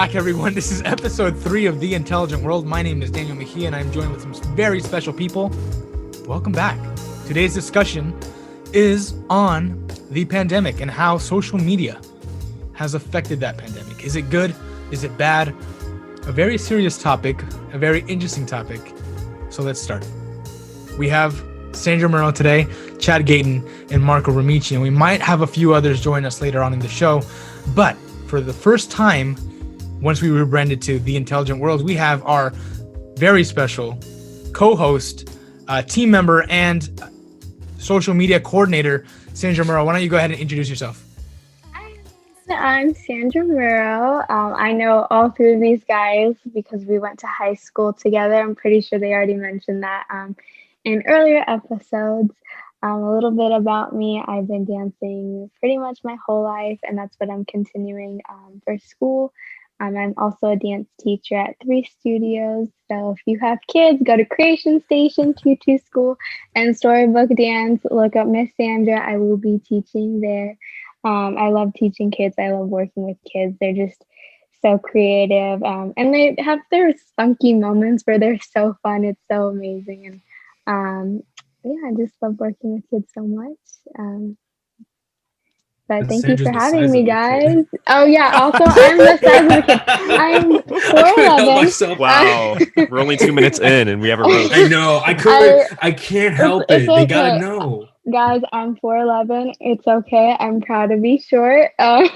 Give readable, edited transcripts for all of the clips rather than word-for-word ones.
back, everyone. This is episode 3 of The Intelligent World. My name is Daniel Mejia, and I'm joined with some very special people. Welcome back. Today's discussion is on the pandemic and how social media has affected that pandemic. Is it good? Is it bad? A very serious topic, a very interesting topic. So let's start. We have Sandra Murrow today, Chad Gayton, and Marco Ramici, and we might have a few others join us later on in the show. But for the first time, once we rebranded to The Intelligent World, we have our very special co-host, team member, and social media coordinator, Sandra Murrow. Why don't you go ahead and introduce yourself? I'm Sandra Murrow. I know all three of these guys because we went to high school together. I'm pretty sure they already mentioned that in earlier episodes. A little bit about me. I've been dancing pretty much my whole life, and that's what I'm continuing for school. I'm also a dance teacher at 3 studios. So if you have kids, go to Creation Station, Tutu School, and Storybook Dance. Look up Miss Sandra. I will be teaching there. I love teaching kids. I love working with kids. They're just so creative. And they have their spunky moments where they're so fun. It's so amazing. And I just love working with kids so much. But thank you for having me, guys. Oh, yeah. Also, I'm the size of a kid. I'm 4'11". Wow. We're only 2 minutes in and we have a roast. I know. I can't help it. They gotta know. Guys, I'm 4'11". It's okay. I'm proud to be short. So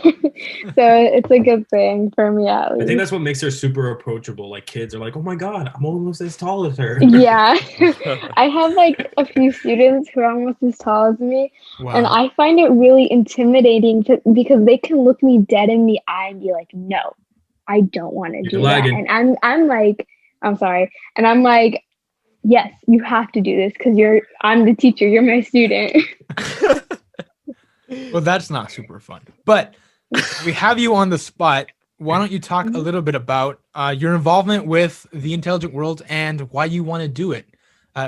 it's a good thing for me, at least. I think that's what makes her super approachable. Like, kids are like, oh my God, I'm almost as tall as her. Yeah. I have like a few students who are almost as tall as me. Wow. And I find it really intimidating because they can look me dead in the eye and be like, no, I don't want to do that. And I'm like, I'm sorry. And I'm like, yes, you have to do this because I'm the teacher. You're my student. Well, that's not super fun. But we have you on the spot. Why don't you talk a little bit about your involvement with The Intelligent World and why you want to do it?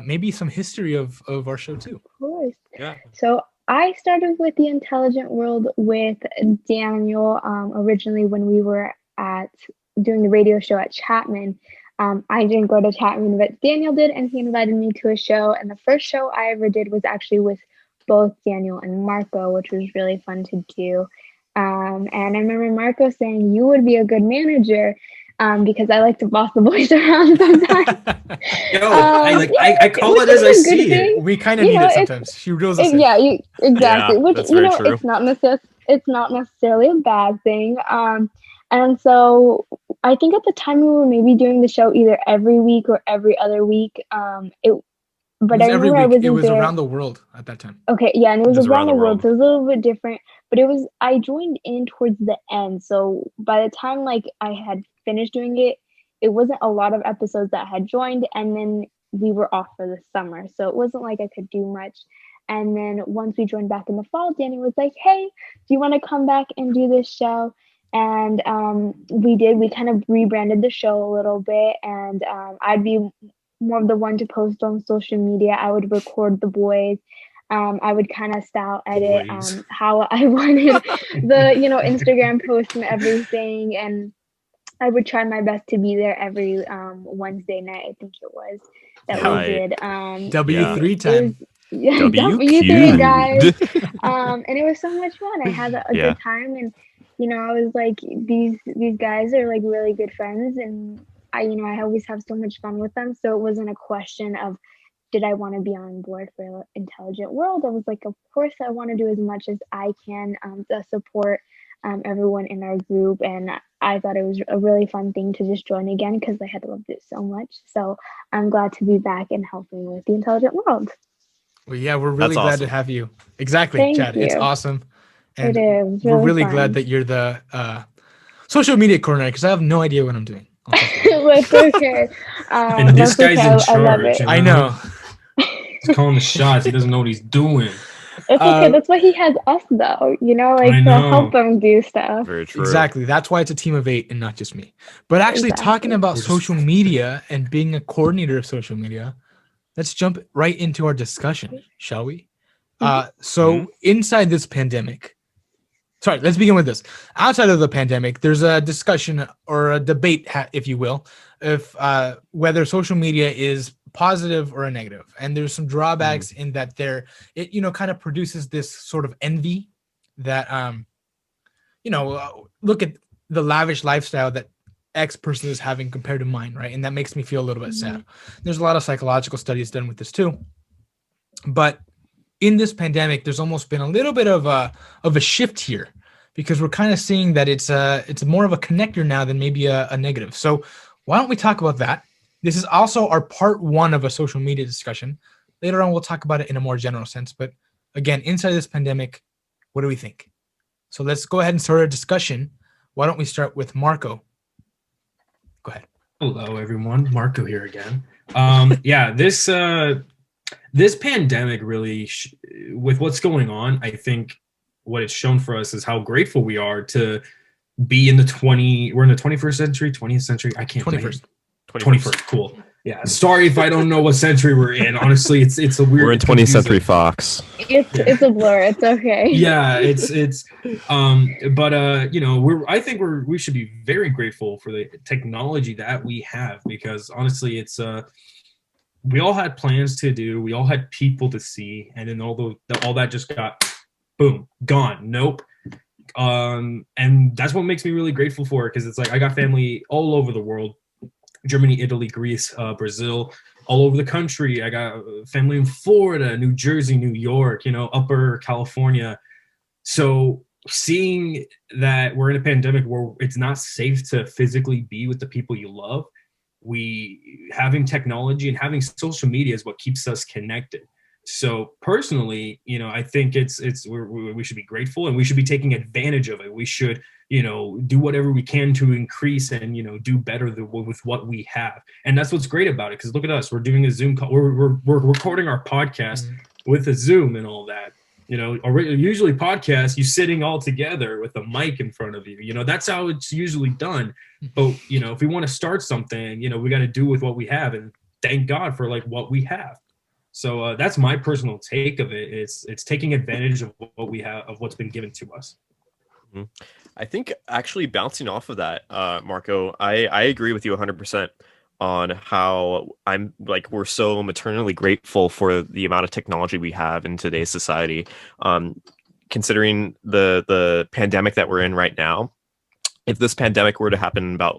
Maybe some history of our show too. Of course. Yeah. So I started with The Intelligent World with Daniel originally when we were doing the radio show at Chapman. I didn't go to Chapman, but Daniel did, and he invited me to a show. And the first show I ever did was actually with both Daniel and Marco, which was really fun to do. And I remember Marco saying, you would be a good manager because I like to boss the boys around sometimes. I call it as I see it. We kind of need it sometimes. She reels us in. Yeah, exactly. Yeah, which, that's very true. It's not necessarily a bad thing. And so I think at the time we were maybe doing the show either every week or every other week. It was around the world at that time. Okay, yeah, and it was around the world, so it was a little bit different. But I joined in towards the end. So by the time I had finished doing it, it wasn't a lot of episodes that had joined, and then we were off for the summer. So it wasn't like I could do much. And then once we joined back in the fall, Danny was like, hey, do you want to come back and do this show? And we did. We kind of rebranded the show a little bit, and I'd be more of the one to post on social media. I would record the boys. I would kind of style edit how I wanted the Instagram post and everything, and I would try my best to be there every Wednesday night. I think it was that we did. W3 time. W3 guys. And it was so much fun. I had a good time, and I was like, these guys are like really good friends, and I always have so much fun with them. So it wasn't a question of, did I want to be on board for Intelligent World? I was like, of course I want to do as much as I can to support everyone in our group. And I thought it was a really fun thing to just join again because I had loved it so much. So I'm glad to be back and helping with The Intelligent World. Well, yeah, we're really glad to have you. Exactly, Thank Chad. you. It's awesome. And it is. We're really glad that you're the social media coordinator because I have no idea what I'm doing. It's okay. And this guy's in charge. I know. He's calling the shots. He doesn't know what he's doing. It's okay. That's why he has us, though. To help him do stuff. Very true. Exactly. That's why it's a team of 8 and not just me. But actually, talking about social media and being a coordinator of social media, let's jump right into our discussion, shall we? So inside this pandemic, sorry, let's begin with this. Outside of the pandemic, there's a discussion or a debate, if you will, if whether social media is positive or a negative. And there's some drawbacks in that it kind of produces this sort of envy that, look at the lavish lifestyle that X person is having compared to mine, right? And that makes me feel a little bit sad. There's a lot of psychological studies done with this too. But in this pandemic, there's almost been a little bit of a shift here, because we're kind of seeing that it's more of a connector now than maybe a negative. So why don't we talk about that? This is also our part 1 of a social media discussion. Later on, we'll talk about it in a more general sense. But again, inside this pandemic, what do we think? So let's go ahead and start our discussion. Why don't we start with Marco? Go ahead. Hello, everyone. Marco here again. This pandemic really, with what's going on, I think what it's shown for us is how grateful we are to be in we're in the 21st century, 20th century. I can't. 21st. Cool. Yeah. Sorry if I don't know what century we're in. Honestly, it's a weird. We're in 20th Century Fox. It's a blur. It's okay. Yeah. I think we should be very grateful for the technology that we have, because honestly, we all had plans to do, we all had people to see, and then all that just got boom, gone. Nope. And that's what makes me really grateful for it, because it's like I got family all over the world. Germany, Italy, Greece, Brazil, all over the country. I got family in Florida, New Jersey, New York, Upper California. So seeing that we're in a pandemic where it's not safe to physically be with the people you love, having technology and having social media is what keeps us connected. So personally, I think we should be grateful, and we should be taking advantage of it. We should, do whatever we can to increase and, do better with what we have. And that's what's great about it. Because look at us, we're doing a Zoom call. We're recording our podcast with a Zoom and all that. Usually podcasts, you sitting all together with a mic in front of you. That's how it's usually done. But, if we want to start something, we got to do with what we have. And thank God for what we have. So that's my personal take of it. It's taking advantage of what we have, of what's been given to us. I think actually bouncing off of that, Marco, I agree with you 100% on how we're so maternally grateful for the amount of technology we have in today's society. Considering the pandemic that we're in right now, if this pandemic were to happen about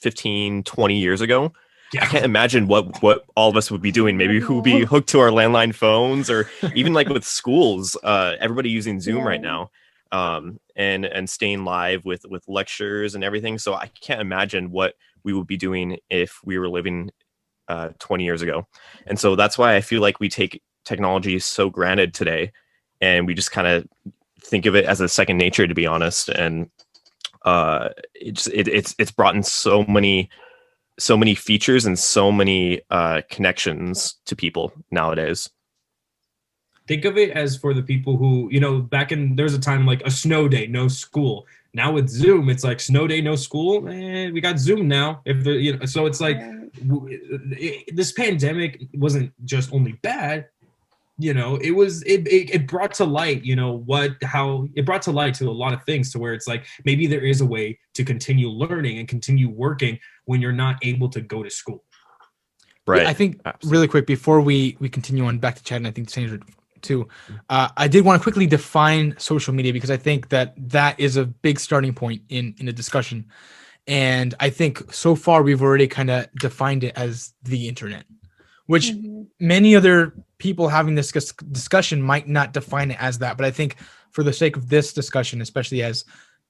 15, 20 years ago, I can't imagine what all of us would be doing. Maybe we would be hooked to our landline phones, or even with schools, everybody using Zoom right now, and staying live with lectures and everything. So I can't imagine what we would be doing if we were living 20 years ago. And so that's why I feel like we take technology so granted today, and we just kind of think of it as a second nature, to be honest. And it's brought in so many features and so many connections to people nowadays. Think of it as for the people who, there's a time like a snow day, no school. Now with Zoom, it's like snow day, no school. We got Zoom now. So it's like this pandemic wasn't just only bad. It brought to light, it brought to light to a lot of things, to where it's like maybe there is a way to continue learning and continue working when you're not able to go to school. Right. Yeah, I think really quick before we continue on back to chat, and I think Sandra too, I did want to quickly define social media, because I think that is a big starting point in the discussion. And I think so far we've already kind of defined it as the internet, which many other people having this discussion might not define it as that. But I think for the sake of this discussion, especially as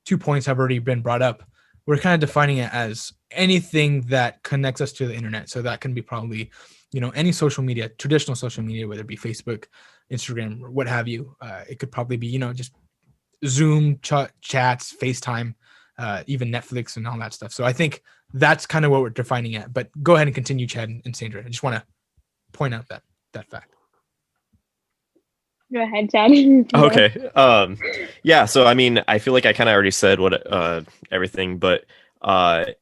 2 points have already been brought up, we're kind of defining it as anything that connects us to the internet. So that can be probably, any social media, traditional social media, whether it be Facebook, Instagram, or what have you. It could probably be, just Zoom chats, FaceTime, even Netflix and all that stuff. So I think that's kind of what we're defining it. But go ahead and continue, Chad and Sandra. I just want to point out that fact. Go ahead, Chad. Okay. Yeah. So I mean, I feel like I kind of already said what everything, but I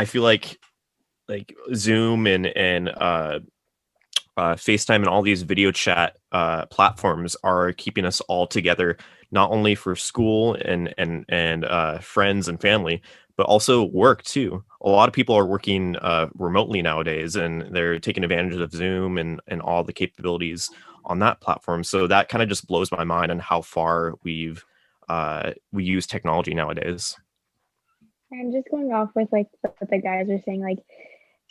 feel like Zoom and FaceTime and all these video chat platforms are keeping us all together, not only for school and friends and family, but also work too. A lot of people are working remotely nowadays, and they're taking advantage of Zoom and all the capabilities on that platform. So that kind of just blows my mind on how far we use technology nowadays. And just going off with like what the guys are saying, like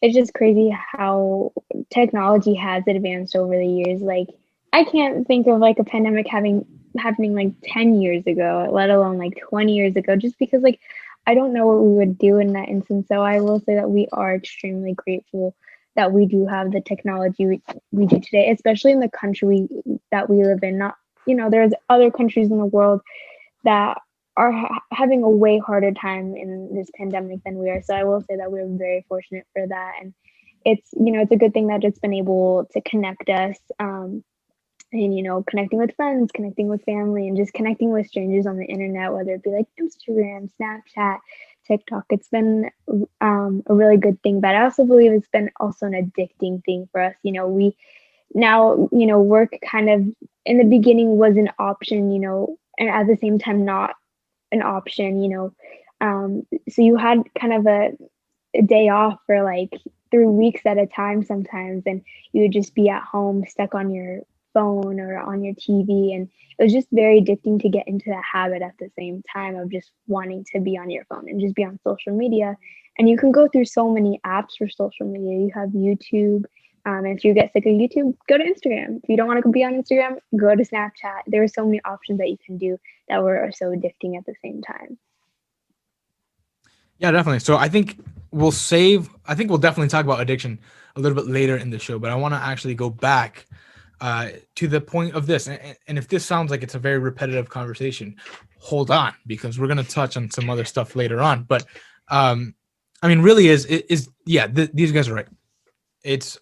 it's just crazy how technology has advanced over the years. Like I can't think of like a pandemic happening like 10 years ago, let alone like 20 years ago, just because like I don't know what we would do in that instance. So I will say that we are extremely grateful that we do have the technology we do today, especially in the country that we live in. Not, there's other countries in the world that are having a way harder time in this pandemic than we are. So I will say that we're very fortunate for that. And it's, it's a good thing that it's been able to connect us, and, connecting with friends, connecting with family, and just connecting with strangers on the internet, whether it be like Instagram, Snapchat, TikTok. It's been a really good thing, but I also believe it's been also an addicting thing for us. We now, work kind of in the beginning was an option, and at the same time not an option, so you had kind of a day off for like 3 weeks at a time sometimes, and you would just be at home stuck on your phone or on your TV, and it was just very addicting to get into that habit at the same time of just wanting to be on your phone and just be on social media. And you can go through so many apps for social media. You have YouTube. If you get sick of YouTube, go to Instagram. If you don't want to be on Instagram, go to Snapchat. There are so many options that you can do that were so addicting at the same time. Yeah, definitely. So I think we'll definitely talk about addiction a little bit later in the show, but I want to actually go back to the point of this. And if this sounds like it's a very repetitive conversation, hold on, because we're going to touch on some other stuff later on. But really these guys are right. It's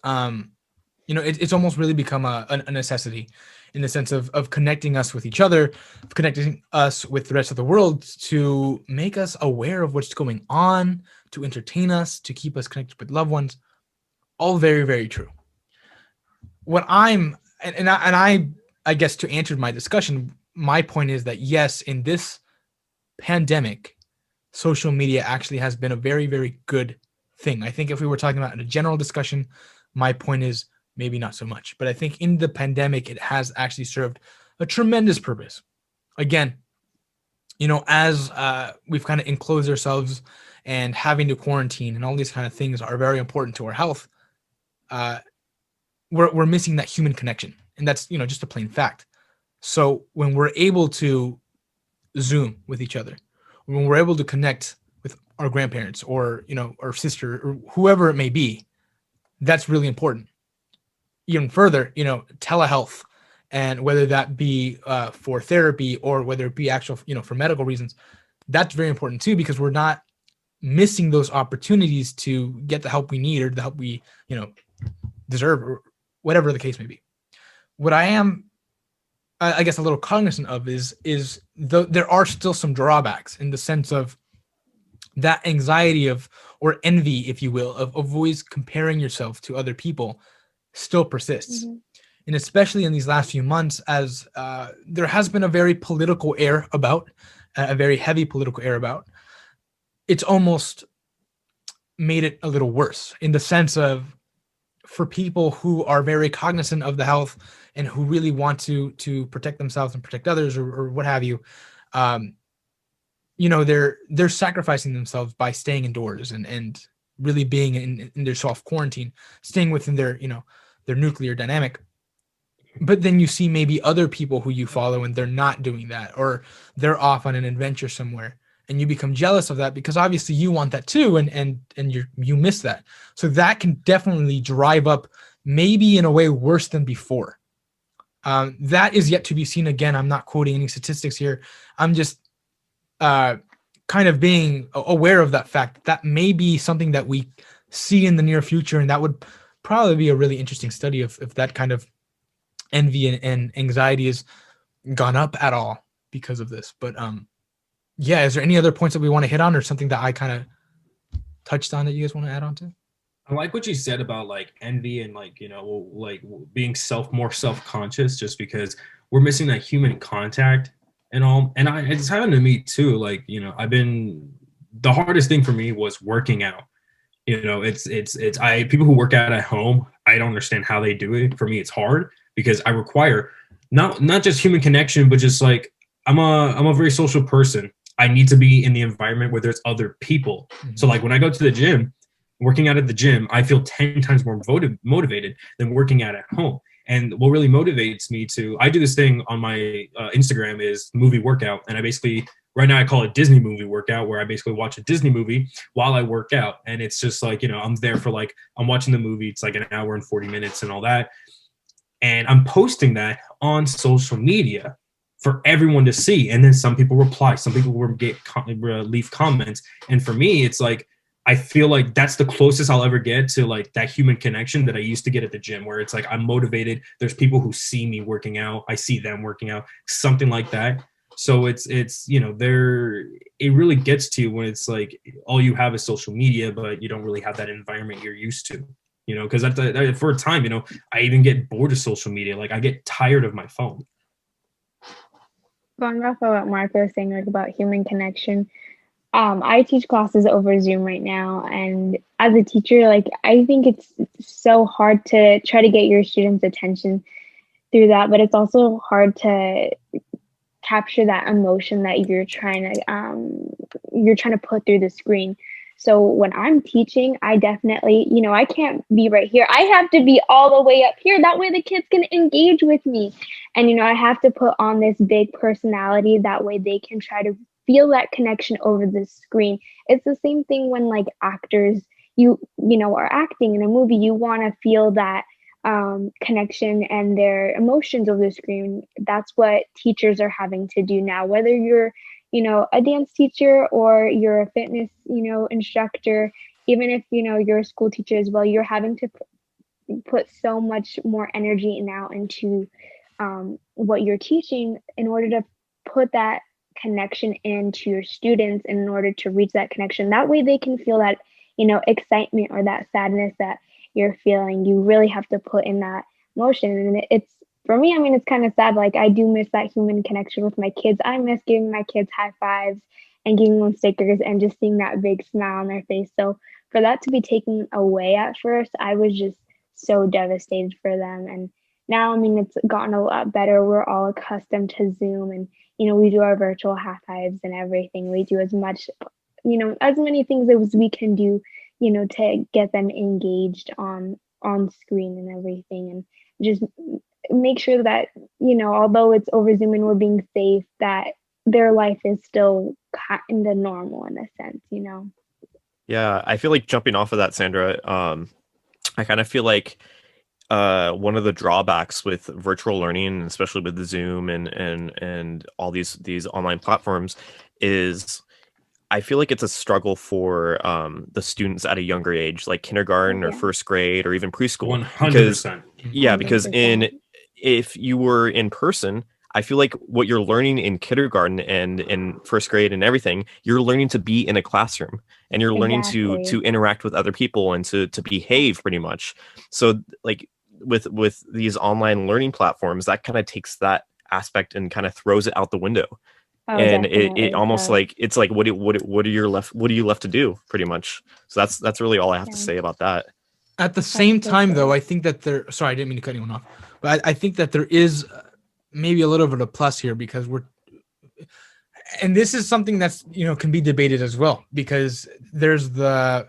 it's almost really become a necessity in the sense of connecting us with each other, connecting us with the rest of the world, to make us aware of what's going on, to entertain us, to keep us connected with loved ones. All very, very true. What I guess to answer my discussion, my point is that yes, in this pandemic, social media actually has been a very, very good thing. I think if we were talking about in a general discussion, my point is maybe not so much. But I think in the pandemic, it has actually served a tremendous purpose. Again, as we've kind of enclosed ourselves and having to quarantine and all these kind of things are very important to our health, we're missing that human connection. And that's, just a plain fact. So when we're able to Zoom with each other, when we're able to connect with our grandparents or, our sister or whoever it may be, that's really important. Even further, telehealth, and whether that be for therapy or whether it be actual, for medical reasons, that's very important too, because we're not missing those opportunities to get the help we need or the help we, deserve, or whatever the case may be. What I am, I guess, a little cognizant of is there are still some drawbacks in the sense of that anxiety or envy, if you will, of always comparing yourself to other people still persists. Mm-hmm. And especially in these last few months, as there has been a very political air about, a very heavy political air about, it's almost made it a little worse in the sense of, for people who are very cognizant of the health and who really want to protect themselves and protect others or what have you, they're sacrificing themselves by staying indoors and really being in their self quarantine, staying within their nuclear dynamic. But then you see maybe other people who you follow and they're not doing that, or they're off on an adventure somewhere, and you become jealous of that because obviously you want that too, and you miss that. So that can definitely drive up, maybe in a way worse than before. That is yet to be seen. Again, I'm not quoting any statistics here. I'm just kind of being aware of that fact. That may be something that we see in the near future, and that would probably be a really interesting study if that kind of envy and anxiety has gone up at all because of this. But is there any other points that we want to hit on, or something that I kind of touched on that you guys want to add on to? I like what you said about like envy and like, like being more self-conscious just because we're missing that human contact and all. And it's happened to me too. Like, the hardest thing for me was working out. People who work out at home, I don't understand how they do it. For me, it's hard because I require not just human connection, but just like I'm a very social person. I need to be in the environment where there's other people. Mhm. So like when I go to the gym, working out at the gym, I feel 10 times more motivated than working out at home. And what really motivates me I do this thing on my Instagram is movie workout. And right now I call it Disney movie workout, where I basically watch a Disney movie while I work out. And it's just like, I'm there for like, I'm watching the movie. It's like an hour and 40 minutes and all that. And I'm posting that on social media for everyone to see. And then some people reply, some people will leave comments. And for me, it's like, I feel like that's the closest I'll ever get to like that human connection that I used to get at the gym, where it's like I'm motivated. There's people who see me working out. I see them working out, something like that. So it really gets to you when it's like all you have is social media, but you don't really have that environment you're used to, because for a time, I even get bored of social media. Like I get tired of my phone. Going off of what Marco was saying, like about human connection, I teach classes over Zoom right now, and as a teacher, like I think it's so hard to try to get your students' attention through that, but it's also hard to capture that emotion that you're trying to put through the screen. So when I'm teaching, I definitely, I can't be right here. I have to be all the way up here. That way the kids can engage with me. And, I have to put on this big personality. That way they can try to feel that connection over the screen. It's the same thing when like actors, are acting in a movie. You want to feel that connection and their emotions over the screen. That's what teachers are having to do now, whether you're a dance teacher or you're a fitness instructor, even if you're a school teacher as well, you're having to put so much more energy now into what you're teaching in order to put that connection into your students, and in order to reach that connection, that way they can feel that excitement or that sadness that you're feeling. You really have to put in that motion. And it's, for me, I mean, it's kind of sad. Like I do miss that human connection with my kids. I miss giving my kids high fives and giving them stickers and just seeing that big smile on their face. So for that to be taken away at first, I was just so devastated for them. And now, I mean, it's gotten a lot better. We're all accustomed to Zoom, and we do our virtual high fives and everything. We do as much, as many things as we can do, to get them engaged on screen and everything, and just make sure that, although it's over Zoom and we're being safe, that their life is still kind of normal in a sense, Yeah, I feel like jumping off of that, Sandra, I kind of feel like one of the drawbacks with virtual learning, especially with the Zoom and all these online platforms, is I feel like it's a struggle for the students at a younger age, like kindergarten or first grade or even preschool. 100%. Because if you were in person, I feel like what you're learning in kindergarten and in first grade and everything, you're learning to be in a classroom, and you're learning to interact with other people and to behave pretty much. So like with these online learning platforms, that kind of takes that aspect and kind of throws it out the window. And it almost like it's like what are you left to do pretty much. So that's really all I have to say about that. At the same time, though, I think that sorry, I didn't mean to cut anyone off, but I think that there is maybe a little bit of plus here, because and this is something that's can be debated as well, because there's the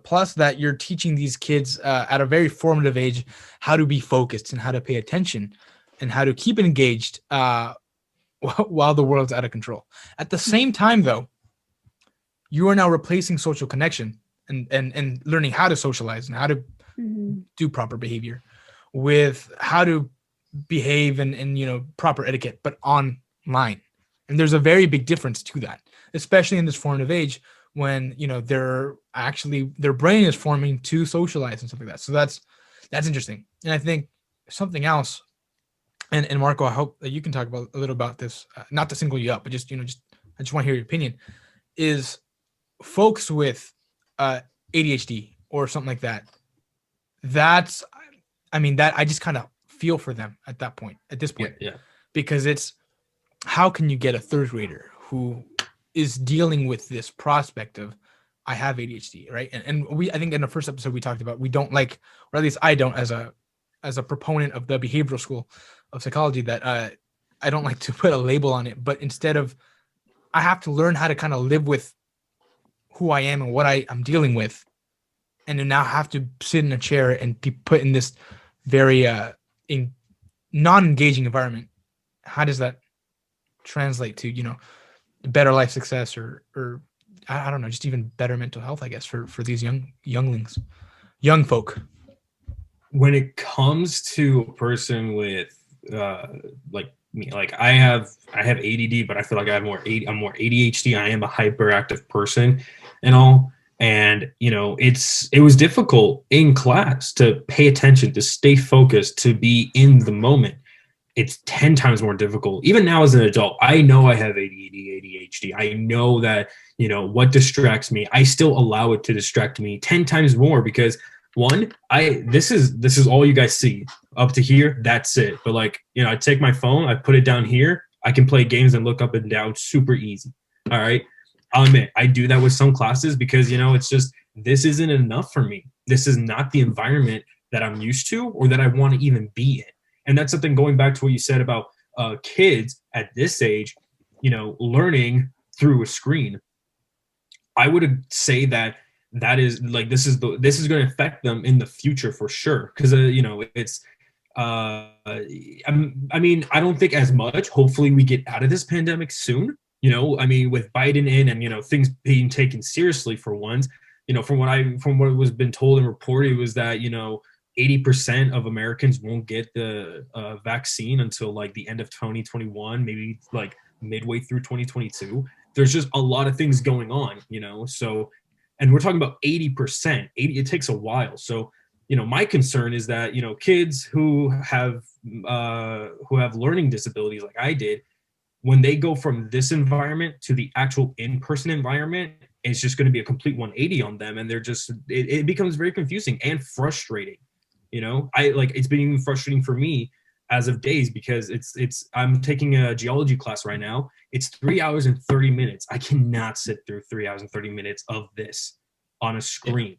plus that you're teaching these kids at a very formative age how to be focused and how to pay attention and how to keep engaged while the world's out of control. At the same time, though, you are now replacing social connection and learning how to socialize and how to do proper behavior with how to behave and proper etiquette, but online. And there's a very big difference to that, especially in this formative age when their brain is forming to socialize and stuff like that. So that's interesting. And I think something else, and Marco, I hope that you can talk about a little about this, not to single you up, but just I just want to hear your opinion, is folks with ADHD or something like that, that's, I mean, that I just kind of feel for them at this point. Yeah. Because it's, how can you get a third grader who is dealing with this prospect of, I have ADHD, right? And I think in the first episode we talked about, we don't like, or at least I don't, as a proponent of the behavioral school of psychology, that I don't like to put a label on it, but instead of, I have to learn how to kind of live with who I am and what I'm dealing with, and to now have to sit in a chair and be put in this very non-engaging environment. How does that translate to, you know, better life success or I don't know, just even better mental health, I guess, for these young folk? When it comes to a person with like me, like I have ADD, but I feel like I'm more ADHD. I am a hyperactive person and all. And, you know, it was difficult in class to pay attention, to stay focused, to be in the moment. It's 10 times more difficult. Even now as an adult, I know I have ADHD. I know that, you know, what distracts me, I still allow it to distract me 10 times more because one, this is all you guys see up to here. That's it. But like, you know, I take my phone, I put it down here. I can play games and look up and down super easy. All right. I'll admit I do that with some classes because, you know, it's just, this isn't enough for me. This is not the environment that I'm used to or that I want to even be in. And that's something going back to what you said about kids at this age, you know, learning through a screen. I would say that is like, this is going to affect them in the future for sure. Cause you know, it's, I mean, I don't think as much. Hopefully we get out of this pandemic soon. You know, I mean, with Biden in and, you know, things being taken seriously for once, you know, from what was been told and reported was that, you know, 80% of Americans won't get the vaccine until like the end of 2021, maybe like midway through 2022. There's just a lot of things going on, you know, so, and we're talking about 80%, it takes a while. So, you know, my concern is that, you know, kids who have learning disabilities like I did, when they go from this environment to the actual in-person environment, it's just going to be a complete 180 on them. And they're just, it becomes very confusing and frustrating. You know, it's been even frustrating for me as of Daze because I'm taking a geology class right now. It's 3 hours and 30 minutes. I cannot sit through 3 hours and 30 minutes of this on a screen.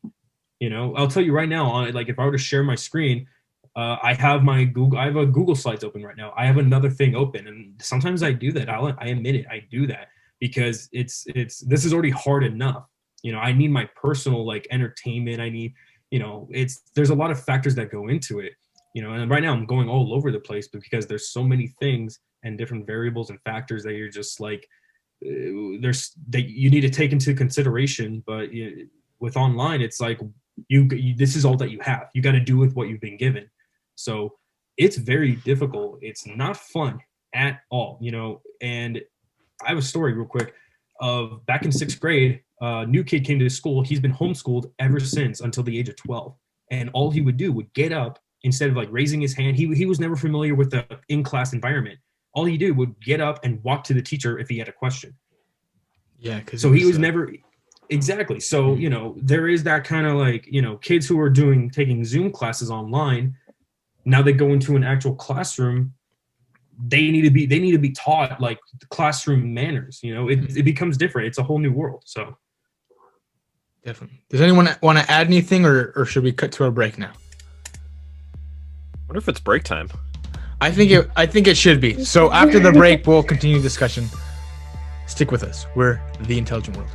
You know, I'll tell you right now, like if I were to share my screen, I have a Google Slides open right now. I have another thing open, and sometimes I do that. I admit it. I do that because this is already hard enough. You know, I need my personal like entertainment. I need, you know, there's a lot of factors that go into it. You know, and right now I'm going all over the place because there's so many things and different variables and factors that you're just like that you need to take into consideration. But with online, it's like you this is all that you have. You got to do with what you've been given. So it's very difficult. It's not fun at all, you know. And I have a story real quick of back in 6th grade, a new kid came to school. He's been homeschooled ever since until the age of 12. And all he would do would get up instead of like raising his hand. He was never familiar with the in-class environment. All he did would get up and walk to the teacher if he had a question. Yeah. So he was never exactly. So, you know, there is that kind of like, you know, kids who are taking Zoom classes online. Now they go into an actual classroom. They need to be taught like classroom manners. You know, it becomes different. It's a whole new world. So definitely. Does anyone want to add anything, or should we cut to our break now? I wonder if it's break time. I think it should be. So after the break, we'll continue the discussion. Stick with us. We're The Intelligent World.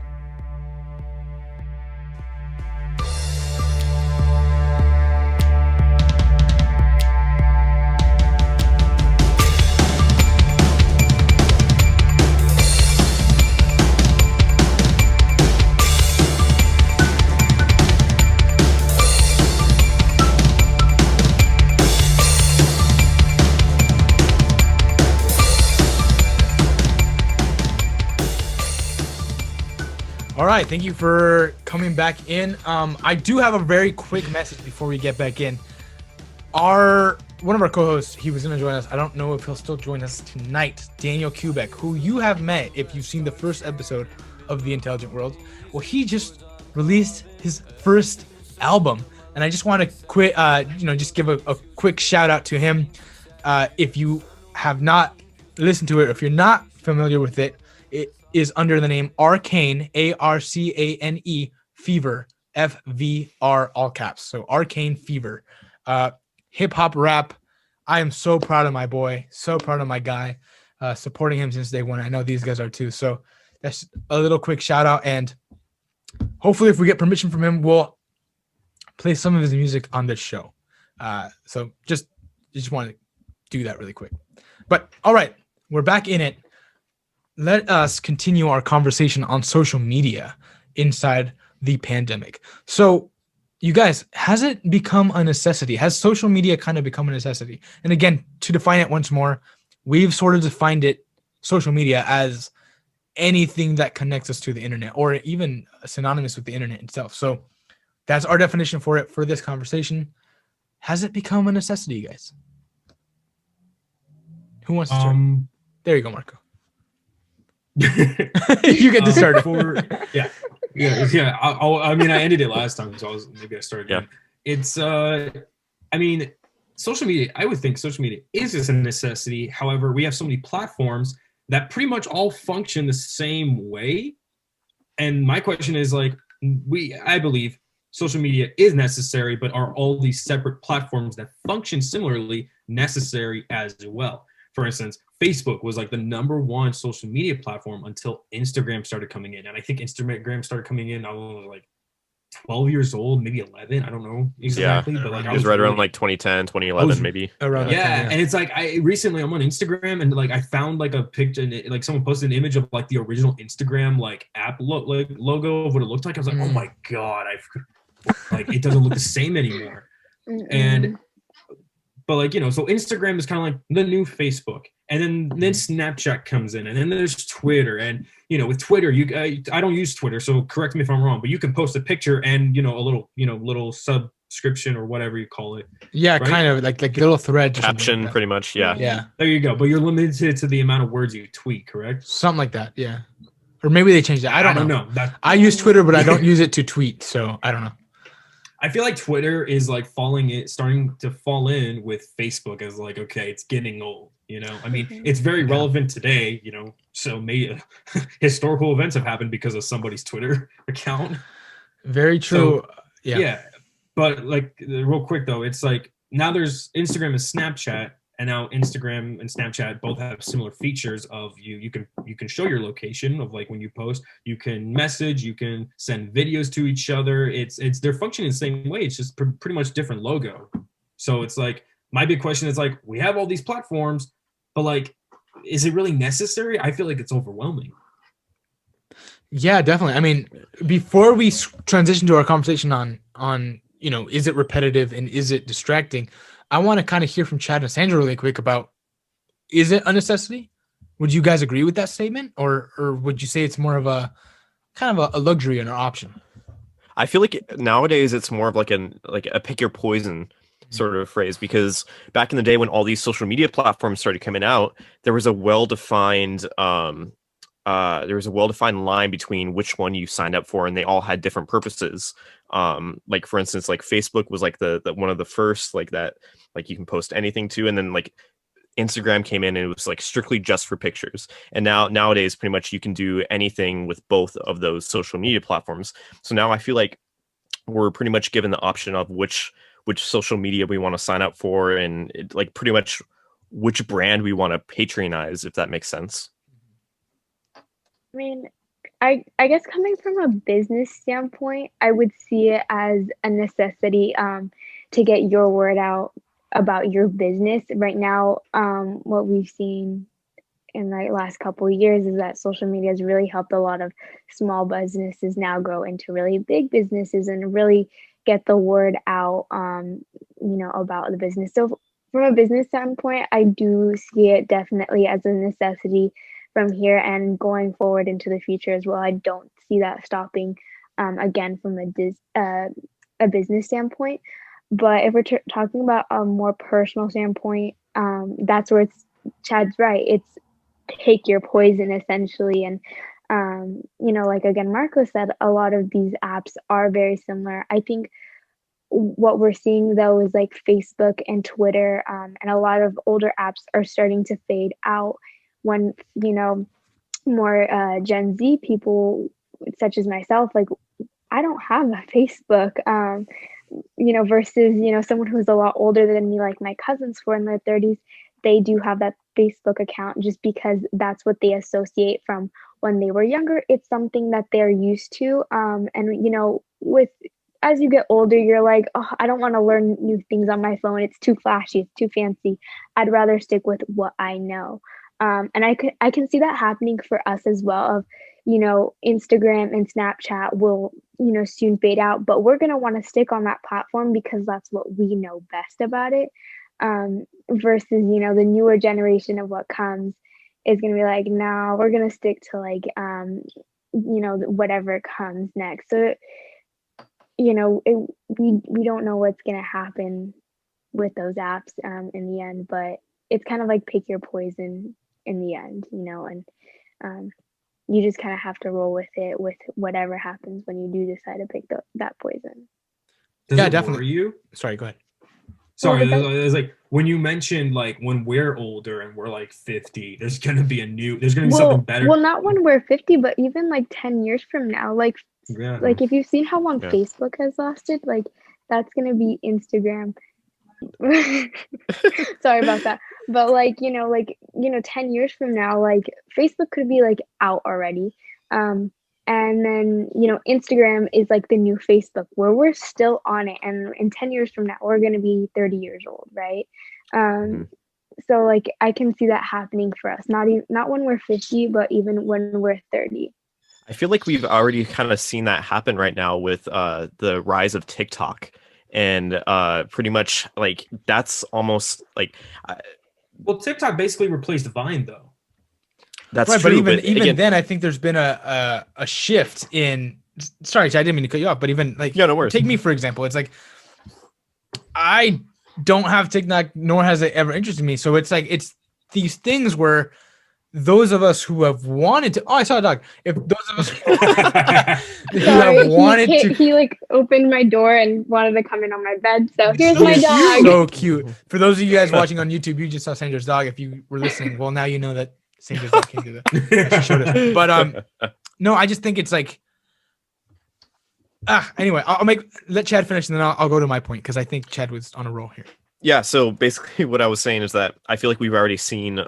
All right, thank you for coming back in. I do have a very quick message before we get back in. One of our co-hosts, he was going to join us. I don't know if he'll still join us tonight. Daniel Kubeck, who you have met if you've seen the first episode of The Intelligent World. Well, he just released his first album, and I just want to just give a quick shout out to him. If you have not listened to it, or if you're not familiar with it, it is under the name Arcane, Arcane Fever, FVR, all caps. So Arcane Fever, hip hop rap. I am so proud of my boy, so proud of my guy, supporting him since day one. I know these guys are too. So that's a little quick shout out, and hopefully if we get permission from him, we'll play some of his music on this show. So just want to do that really quick. But all right, we're back in it. Let us continue our conversation on social media inside the pandemic. So you guys, has it become a necessity? Has social media kind of become a necessity? And again, to define it once more, we've sort of defined it, social media, as anything that connects us to the internet, or even synonymous with the internet itself. So that's our definition for it for this conversation. Has it become a necessity, guys? Who wants to start? There you go, Marco. You get to start. I mean, I ended it last time, so maybe I started. Yeah. It's social media. I would think social media is just a necessity. However, we have so many platforms that pretty much all function the same way. And my question is, like, I believe social media is necessary, but are all these separate platforms that function similarly necessary as well? For instance, Facebook was like the #1 social media platform until Instagram started coming in. And I think Instagram started coming in, I was like 12 years old, maybe 11. I don't know exactly. Yeah, but like it was right around like 2010, 2011, maybe. Around that time, and it's like recently I'm on Instagram, and like I found like a picture, and like someone posted an image of like the original Instagram like app logo of what it looked like. I was like, oh my God, like it doesn't look the same anymore. And but like, so Instagram is kind of like the new Facebook, and then Snapchat comes in, and then there's Twitter, and with Twitter, I don't use Twitter, so correct me if I'm wrong, but you can post a picture and a little subscription or whatever you call it. Yeah, right? kind of like little thread Caption, like pretty much. Yeah. Yeah. There you go. But you're limited to the amount of words you tweet, correct? Something like that. Yeah. Or maybe they changed it. I don't know. I use Twitter, but I don't use it to tweet, so I don't know. I feel like Twitter is like starting to fall in with Facebook as like, okay, it's getting old. I mean, it's very relevant today. So maybe historical events have happened because of somebody's Twitter account. Very true. So, yeah. But like real quick though, it's like now there's Instagram and Snapchat, and now Instagram and Snapchat both have similar features of you can show your location of like when you post, you can message, you can send videos to each other. They're functioning the same way. It's just pretty much different logo. So it's like, my big question is like, we have all these platforms, but like, is it really necessary? I feel like it's overwhelming. Yeah, definitely. I mean, before we transition to our conversation on is it repetitive and is it distracting, I want to kind of hear from Chad and Sandra really quick about, is it a necessity? Would you guys agree with that statement, or would you say it's more of a kind of a luxury and an option? I feel like nowadays it's more of like a pick your poison sort of phrase, because back in the day when all these social media platforms started coming out, there was a well-defined line between which one you signed up for, and they all had different purposes. Like for instance, like Facebook was like the one of the first like that, like you can post anything to, and then like Instagram came in and it was like strictly just for pictures. And nowadays pretty much you can do anything with both of those social media platforms. So now I feel like we're pretty much given the option of which social media we want to sign up for, and like pretty much which brand we want to patronize, if that makes sense. I mean, I guess coming from a business standpoint, I would see it as a necessity to get your word out about your business. Right now, what we've seen in the last couple of years is that social media has really helped a lot of small businesses now grow into really big businesses and really get the word out, about the business. So from a business standpoint, I do see it definitely as a necessity from here and going forward into the future as well. I don't see that stopping, again, from a business standpoint. But if we're talking about a more personal standpoint, that's where Chad's right. It's take your poison, essentially. And, like again, Marco said, a lot of these apps are very similar. I think what we're seeing though is like Facebook and Twitter, and a lot of older apps are starting to fade out when, you know, more Gen Z people, such as myself, like I don't have a Facebook, you know, versus, you know, someone who's a lot older than me, like my cousins who are in their 30s, they do have that Facebook account just because that's what they associate from when they were younger. It's something that they're used to. And, you know, with as you get older, you're like, oh, I don't want to learn new things on my phone. It's too flashy, it's too fancy. I'd rather stick with what I know. And I can see that happening for us as well. Of, you know, Instagram and Snapchat will, you know, soon fade out, but we're going to want to stick on that platform because that's what we know best about it. Versus, you know, the newer generation of what comes is going to be like, no, we're going to stick to like, you know, whatever comes next. So, you know, we don't know what's going to happen with those apps in the end, but it's kind of like pick your poison in the end, you know, and you just kind of have to roll with it, with whatever happens when you do decide to pick that poison. Does Yeah, it definitely. worry you? Sorry, go ahead. Sorry, Well, it's like when you mentioned like when we're older and we're like 50, there's gonna be something better. Well, not when we're 50, but even like 10 years from now, like Yeah. like if you've seen how long Yeah. Facebook has lasted, like that's gonna be Instagram. Sorry about that. But like, you know, 10 years from now, like Facebook could be like out already. And then, you know, Instagram is like the new Facebook where we're still on it. And in 10 years from now, we're going to be 30 years old, right? So like I can see that happening for us, not when we're 50, but even when we're 30. I feel like we've already kind of seen that happen right now with the rise of TikTok. And pretty much like that's almost like Well, TikTok basically replaced Vine, though. that's Right, true. but even again, then, I think there's been a shift in. Sorry, I didn't mean to cut you off, but even like, Yeah, no worries. take me for example. It's like I don't have TikTok, nor has it ever interested me. So it's like it's these things where those of us who have wanted to. Oh, I saw a dog. If those of us who have wanted to, He like opened my door and wanted to come in on my bed. So here's so my dog. So cute. For those of you guys watching on YouTube, you just saw Sandra's dog. If you were listening, well, now you know that Sandra's dog came to the. She showed us. But no, I just think it's like. Anyway, let Chad finish, and then I'll go to my point because I think Chad was on a roll here. Yeah. So basically, what I was saying is that I feel like we've already seen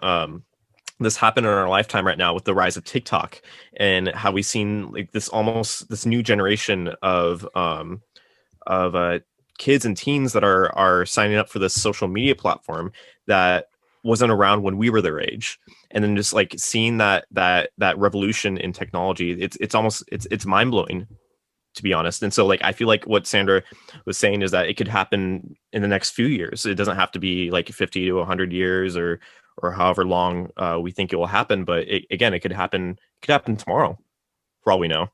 this happen in our lifetime right now with the rise of TikTok and how we've seen like this new generation of kids and teens that are signing up for this social media platform that wasn't around when we were their age. And then just like seeing that revolution in technology, it's mind blowing, to be honest. And so like I feel like what Sandra was saying is that it could happen in the next few years. It doesn't have to be like 50 to 100 years or however long we think it will happen, but it could happen tomorrow for all we know.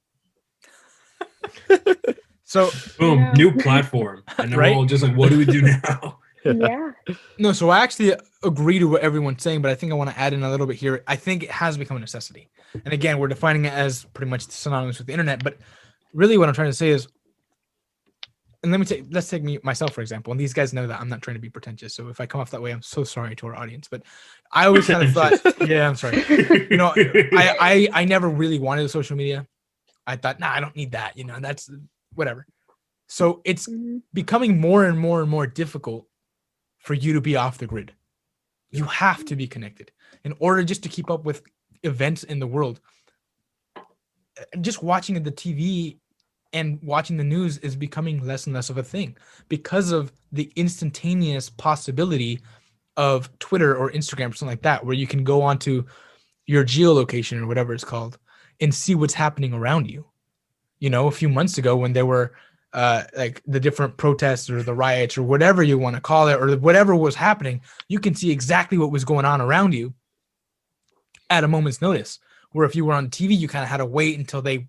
So boom, Yeah. new platform, and they're Right? all just like, what do we do now? Yeah. no, so I actually agree to what everyone's saying, but I think I want to add in a little bit here. I think it has become a necessity. And again, we're defining it as pretty much synonymous with the internet, but really what I'm trying to say is, and let's take myself, for example, and these guys know that I'm not trying to be pretentious. So if I come off that way, I'm so sorry to our audience, but I always kind of thought, yeah, I'm sorry. You know, I never really wanted social media. I thought, I don't need that. You know, that's whatever. So it's becoming more and more and more difficult for you to be off the grid. You have to be connected in order just to keep up with events in the world. Just watching the TV and watching the news is becoming less and less of a thing because of the instantaneous possibility of Twitter or Instagram or something like that, where you can go onto your geolocation or whatever it's called and see what's happening around you. You know, a few months ago when there were like the different protests or the riots or whatever you want to call it, or whatever was happening, you can see exactly what was going on around you at a moment's notice. Where if you were on TV, you kind of had to wait until they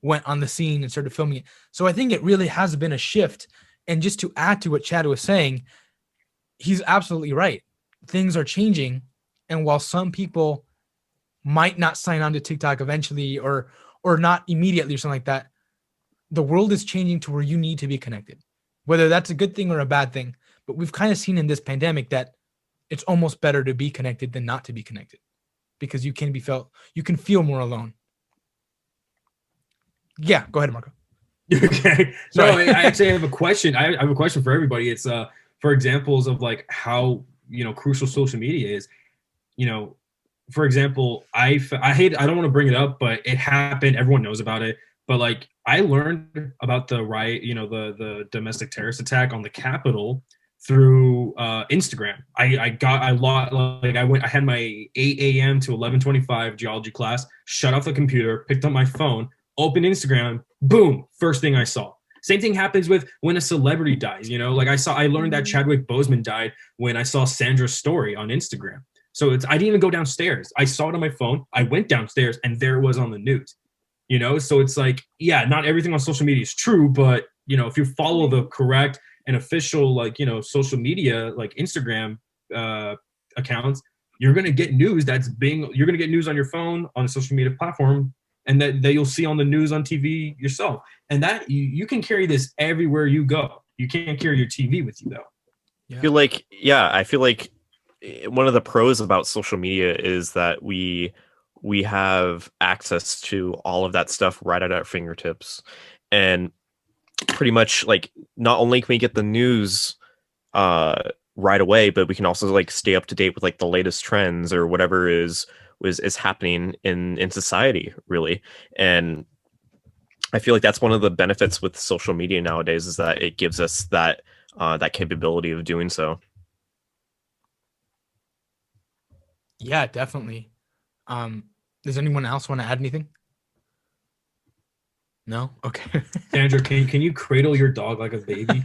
went on the scene and started filming it. So I think it really has been a shift. And just to add to what Chad was saying, he's absolutely right. Things are changing. And while some people might not sign on to TikTok eventually or not immediately or something like that, the world is changing to where you need to be connected. whether that's a good thing or a bad thing. But we've kind of seen in this pandemic that it's almost better to be connected than not to be connected, because you can feel more alone. Yeah, go ahead, Marco. Okay. So Sorry. I actually have a question. I have a question for everybody. It's for examples of like how, you know, crucial social media is. You know, for example, I don't want to bring it up, but it happened. Everyone knows about it. But like I learned about the riot, you know, the domestic terrorist attack on the Capitol through Instagram. I had my 8 a.m. to 11:25 geology class, shut off the computer, picked up my phone, opened Instagram, boom, first thing I saw. Same thing happens with when a celebrity dies, you know, like I learned that Chadwick Boseman died when I saw Sandra's story on Instagram. So I didn't even go downstairs. I saw it on my phone. I went downstairs and there it was on the news, you know? So it's like, yeah, not everything on social media is true, but you know, if you follow the correct and official, like, you know, social media, like Instagram accounts, you're going to get news you're going to get news on your phone, on a social media platform, and that you'll see on the news on TV yourself. And that you can carry this everywhere you go. You can't carry your TV with you though. Yeah. I feel like one of the pros about social media is that we have access to all of that stuff right at our fingertips. And pretty much like not only can we get the news right away, but we can also like stay up to date with like the latest trends or whatever is happening in society, really. And I feel like that's one of the benefits with social media nowadays, is that it gives us that capability of doing so. Yeah, definitely. Does anyone else want to add anything? No? Okay. Sandra, can you cradle your dog like a baby?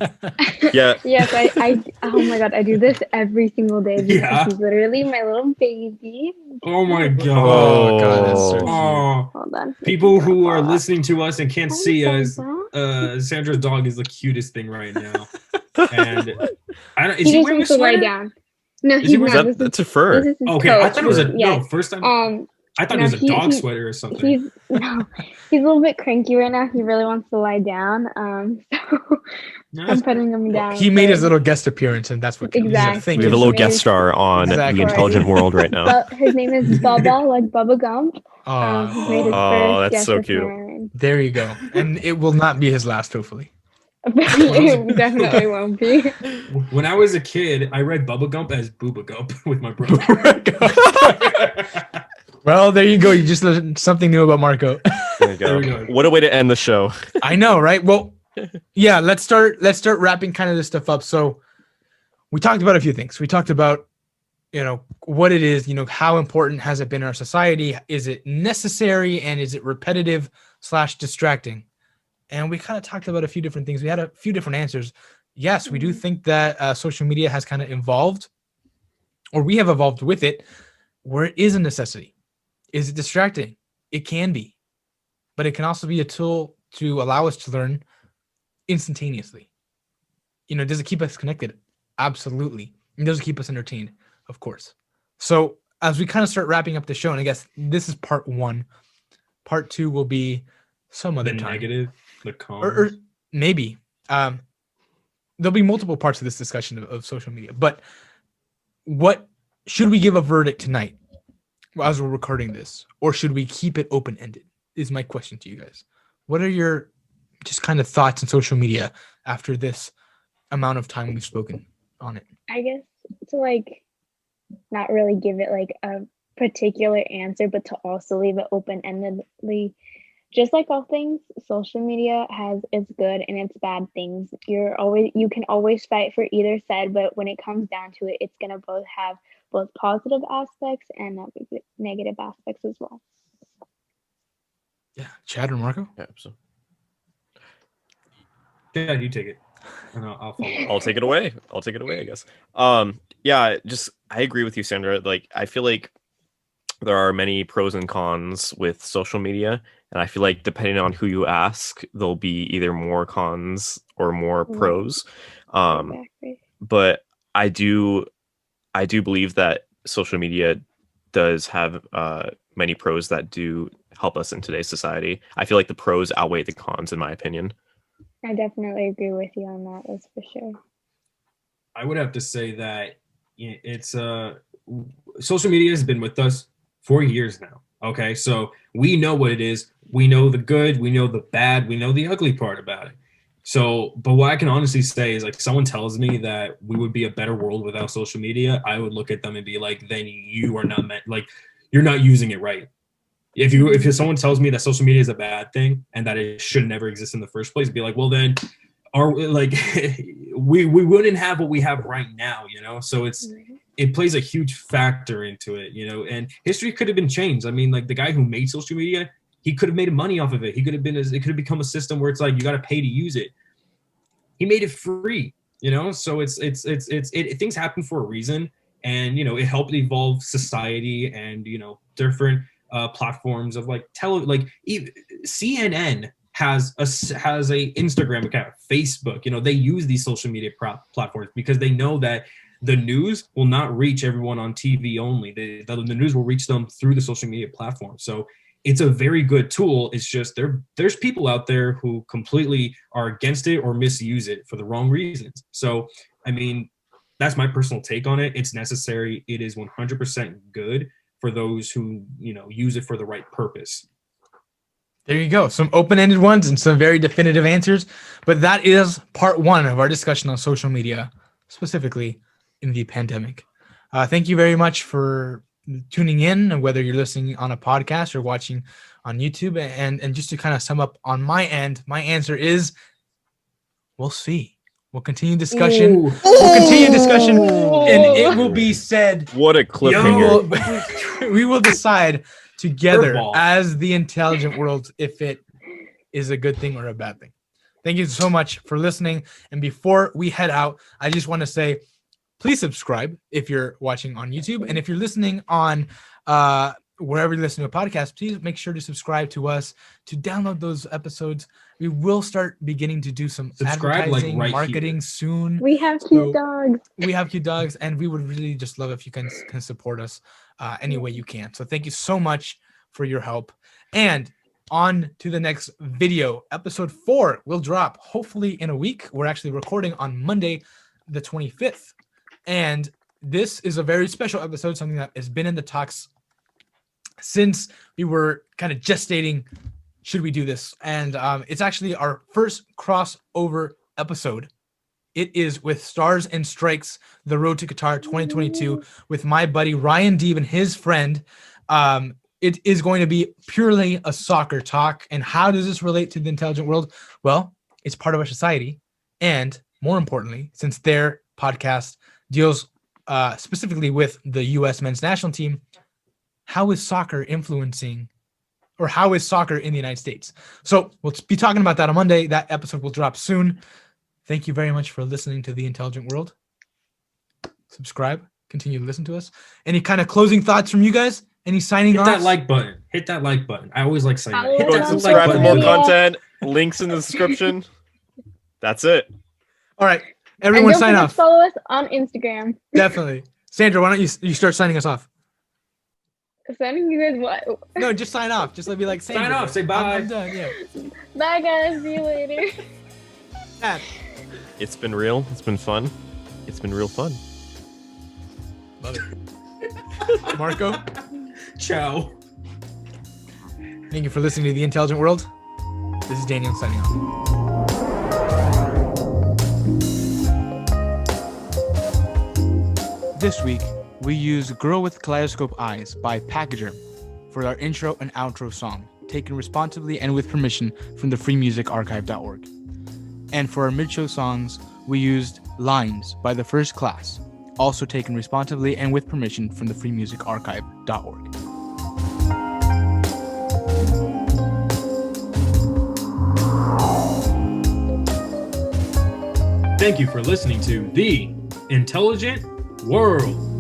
Yeah. Yes, I oh my god, I do this every single day because Yeah. he's literally my little baby. Oh my god. Oh god, that's so cute. Oh. Hold on. People It's who gonna are fall listening to us and can't off. see us, Hi, Sandra's dog is the cutest thing right now. And is he he just wearing a wants to lie sweater? down. No, Is he he's wearing- not. That's a fur. This is his Okay, I coat. thought it was a Yes. no. First time, I thought no, it was a dog sweater or something. He's a little bit cranky right now. He really wants to lie down. So No, I'm putting him Well, down. he made his but- little guest appearance, and that's what counts. Exactly. Thank We have a you. little Maybe- guest star on Exactly. The Intelligent World right now. But his name is Bubba, like Bubba Gump. Aw, He's made his Oh, first that's guest so cute. appearance. there you go. And it will not be his last, hopefully. It definitely won't be. when I was a kid, I read Bubba Gump as Booba Gump with my brother. Well, there you go. You just learned something new about Marco. There you There we go. go. What a way to end the show. I know, right? Well, yeah, let's start wrapping kind of this stuff up. So we talked about a few things. We talked about, you know, what it is, you know, how important has it been in our society? Is it necessary, and is it repetitive / distracting? And we kind of talked about a few different things. We had a few different answers. Yes, we do think that social media has kind of evolved, or we have evolved with it, where it is a necessity. Is it distracting? It can be, but it can also be a tool to allow us to learn instantaneously. You know, does it keep us connected? Absolutely. And does it keep us entertained? Of course. So as we kind of start wrapping up the show, and I guess this is part 1, part 2 will be some other The time. negative, the calm. Or maybe there'll be multiple parts of this discussion of social media. But what should we give a verdict tonight as we're recording this, or should we keep it open-ended? Is my question to you guys. What are your just kind of thoughts on social media after this amount of time we've spoken on it? I guess to like not really give it like a particular answer, but to also leave it open-endedly. Just like all things, social media has its good and its bad things. You can always fight for either side, but when it comes down to it, it's gonna both have both positive aspects and negative aspects as well. Yeah, Chad or Marco? Yeah, so Yeah, you take it. And I'll follow. I'll take it away. I guess. Yeah, just I agree with you, Sandra. Like, I feel like there are many pros and cons with social media, and I feel like depending on who you ask, there'll be either more cons or more pros. Exactly. But I do believe that social media does have many pros that do help us in today's society. I feel like the pros outweigh the cons, in my opinion. I definitely agree with you on that. That's for sure. I would have to say that it's social media has been with us for years now. Okay, so we know what it is. We know the good, we know the bad, we know the ugly part about it. So, but what I can honestly say is, like, someone tells me that we would be a better world without social media, I would look at them and be like, then you are not meant, like, you're not using it right. If someone tells me that social media is a bad thing and that it should never exist in the first place, be like, well, then we wouldn't have what we have right now, So it plays a huge factor into it, and history could have been changed. I mean, like, the guy who made social media, he could have made money off of it. It could have become a system where it's like you got to pay to use it. He made it free, So things happen for a reason, and it helped evolve society and different platforms of CNN has a Instagram account, Facebook. They use these social media platforms because they know that the news will not reach everyone on TV only. The news will reach them through the social media platform. So it's a very good tool. It's just there's people out there who completely are against it or misuse it for the wrong reasons. So, I mean, that's my personal take on it. It's necessary. It is 100% good for those who, use it for the right purpose. There you go. Some open-ended ones and some very definitive answers. But that is part one of our discussion on social media, specifically in the pandemic. Thank you very much for tuning in, whether you're listening on a podcast or watching on YouTube. And just to kind of sum up on my end, my answer is we'll see. We'll continue discussion. Ooh. We'll continue discussion, and it will be said. What a cliffhanger. We will decide together Curveball. as the intelligent world if it is a good thing or a bad thing. Thank you so much for listening. And before we head out, I just want to say, please subscribe if you're watching on YouTube. And if you're listening on wherever you listen to a podcast, please make sure to subscribe to us to download those episodes. We will start beginning to do some advertising, marketing soon. We have cute dogs. We have cute dogs, and we would really just love if you can support us any way you can. So thank you so much for your help. And on to the next video. Episode 4 will drop hopefully in a week. We're actually recording on Monday, the 25th. And this is a very special episode, something that has been in the talks since we were kind of gestating, should we do this? And it's actually our first crossover episode. It is with Stars and Strikes, The Road to Qatar 2022, with my buddy Ryan Deeb and his friend. It is going to be purely a soccer talk. And how does this relate to the intelligent world? Well, it's part of our society. And more importantly, since their podcast deals specifically with the U.S. men's national team, how is soccer influencing, or how is soccer in the United States? So we'll be talking about that on Monday. That episode will drop soon. Thank you very much for listening to The Intelligent World. Subscribe. Continue to listen to us. Any kind of closing thoughts from you guys? Any signing off? Hit that like button. Hit that like button. I always like saying that. Hit Go that and like subscribe for button. more content. Links in the description. That's it. All right. And Everyone don't sign forget off. to follow us on Instagram. Definitely. Sandra, why don't you start signing us off? Sending you guys what? No, just sign off. Just let me like Sign off. Say bye. I'm done. Yeah. Bye, guys. See you later. Yeah. It's been real. It's been fun. It's been real fun. Love it. Marco, Ciao. thank you for listening to The Intelligent World. This is Daniel signing off. This week, we used Girl with Kaleidoscope Eyes by Pachyderm for our intro and outro song, taken responsibly and with permission from the freemusicarchive.org. And for our mid-show songs, we used Lines by The First Class, also taken responsibly and with permission from the freemusicarchive.org. Thank you for listening to The Intelligent World.